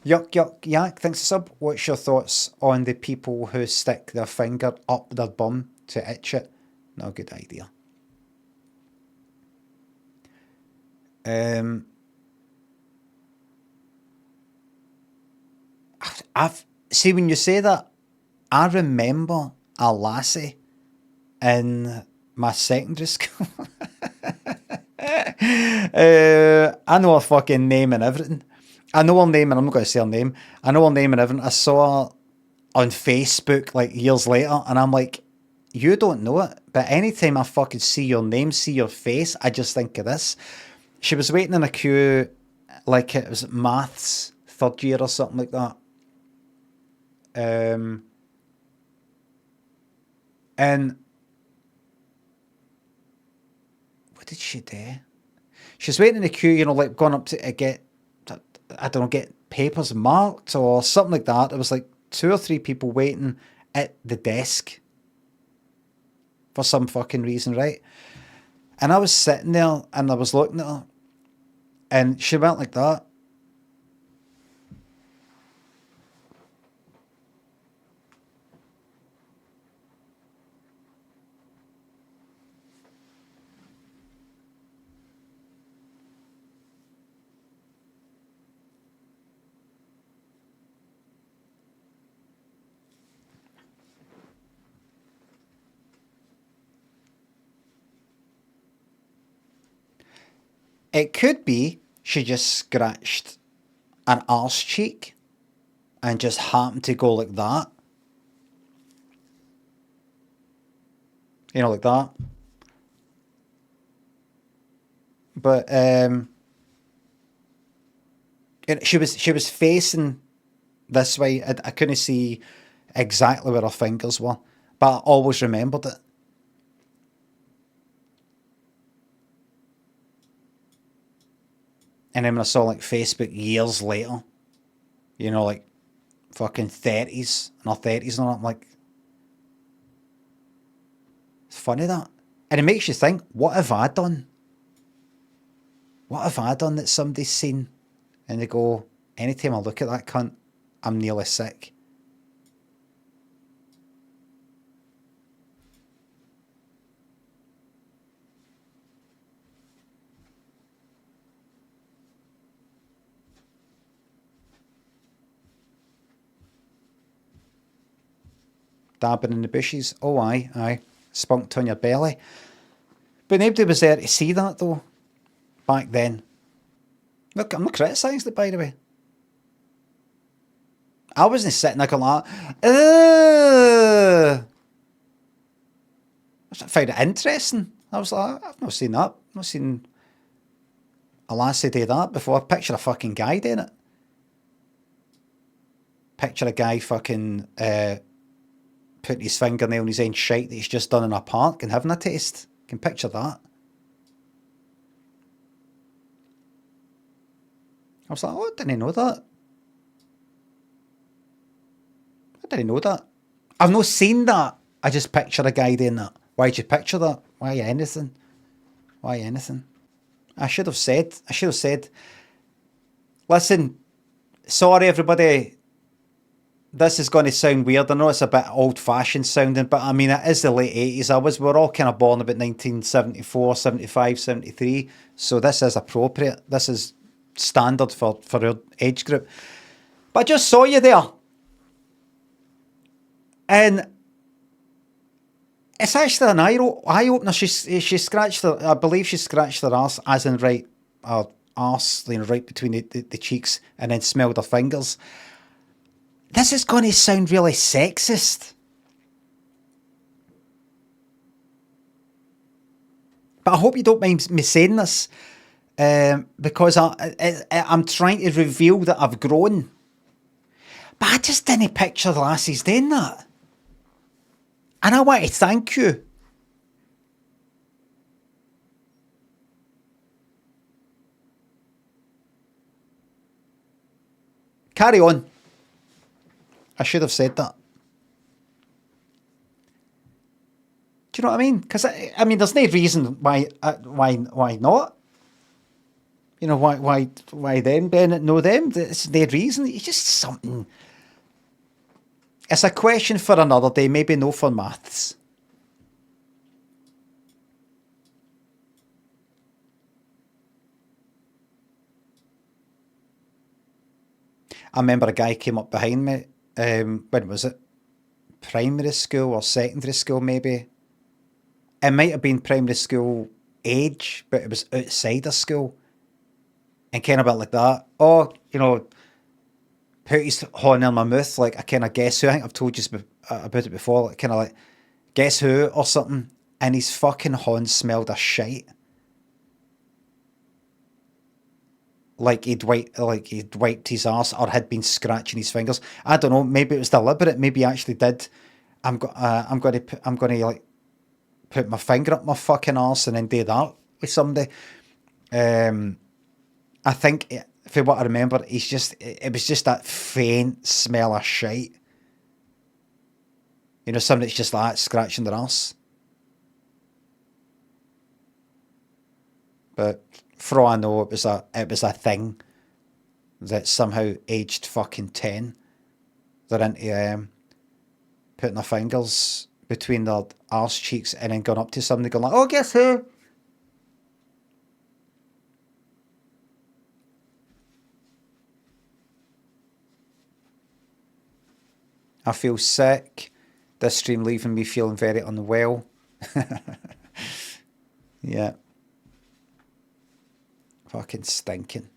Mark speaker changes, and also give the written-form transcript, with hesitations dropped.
Speaker 1: Yuck, yuck, yak. Thanks, sub. What's your thoughts on the people who stick their finger up their bum to itch it? Not a good idea. Um, I've see when you say that, I remember a lassie in my secondary school. I know her fucking name and everything. I know her name, and I'm not going to say her name. I know her name and everything. I saw her on Facebook like years later, and I'm like, you don't know it, but anytime I fucking see your name, see your face, I just think of this. She was waiting in a queue, like it was maths third year or something like that. Um, and what did she do? She's waiting in the queue, like going up to get, I don't know, get papers marked or something like that. There was like two or three people waiting at the desk for some fucking reason, right? And I was sitting there and I was looking at her and she went like that. It could be she just scratched an arse cheek and just happened to go like that. Like that. But she was facing this way. I couldn't see exactly where her fingers were, but I always remembered it. And then when I saw like Facebook years later, like fucking 30s and her 30s and all, I'm like, it's funny that. And it makes you think, what have I done? What have I done that somebody's seen? And they go, anytime I look at that cunt, I'm nearly sick. Dabbing in the bushes. Oh, aye, aye. Spunked on your belly. But nobody was there to see that, though, back then. Look, I'm not criticising it, by the way. I wasn't sitting there going like, ugh. I found it interesting. I was like, I've not seen that. I've not seen a lassie do that before. Picture a fucking guy doing it. Picture a guy fucking putting his fingernail in his own shite that he's just done in a park and having a taste. Can picture that. I was like, oh, I didn't know that. I didn't know that. I've not seen that. I just picture a guy doing that. Why'd you picture that? Why anything? Why anything? I should have said, listen, sorry everybody, this is going to sound weird. I know it's a bit old-fashioned sounding, but I mean, it is the late 80s. We're all kind of born about 1974, 75, 73. So this is appropriate. This is standard for our age group. But I just saw you there. And it's actually an eye opener. She scratched her, I believe she scratched her arse, as in right, her arse, right between the cheeks, and then smelled her fingers. This is going to sound really sexist. But I hope you don't mind me saying this, because I'm trying to reveal that I've grown. But I just didn't picture the lassies doing that. And I want to thank you. Carry on. I should have said that. Do you know what I mean? Because I mean, there's no reason why not. You know, why them, Bennett? No, them. It's their reason. It's just something. It's a question for another day, maybe no for maths. I remember a guy came up behind me, when was it? Primary school or secondary school, maybe. It might have been primary school age, but it was outside of school. And kind of a bit like that. Oh, put his horn in my mouth, like I kind of guess who. I think I've told you about it before, like kind of like guess who or something. And his fucking horn smelled of shite. Like he'd wiped his arse or had been scratching his fingers. I don't know. Maybe it was deliberate. Maybe he actually did. I'm going to like put my finger up my fucking arse and then do that with somebody. Um, I think, for what I remember, it was just that faint smell of shite. Somebody's just like scratching their arse. But for all I know, it was a thing that somehow aged fucking 10. They're into putting their fingers between their arse cheeks and then going up to somebody going like, oh, guess who? I feel sick. This stream leaving me feeling very unwell. Yeah. Fucking stinking.